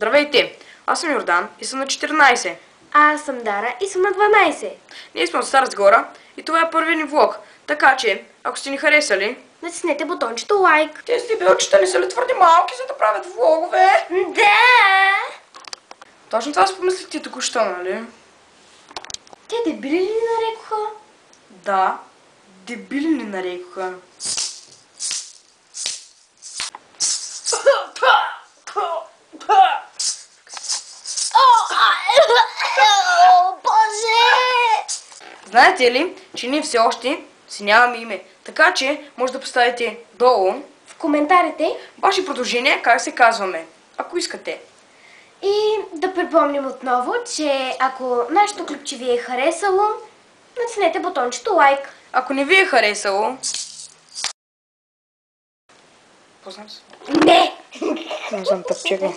Здравейте! Аз съм Йордан и съм на 14. Аз съм Дара и съм на 12. Ние сме от Стара Загора и това е първият ни влог. Така че, ако сте ни харесали, Натиснете бутончето лайк. тези дебелчета не са ли твърде малки, за да правят влогове? Да! Точно това си помислите току-що, нали? Те дебили ли ни нарекоха? Да, дебили ни нарекоха. О, Боже! Знаете ли, че ние все още си нямаме име, така че може да поставите долу В коментарите ваши предложения как се казваме, ако искате. и да припомним отново, че ако нашето клипче ви е харесало, натиснете бутончето лайк. Ако не ви е харесало... Познам се. Не! Не знам, тъпчега.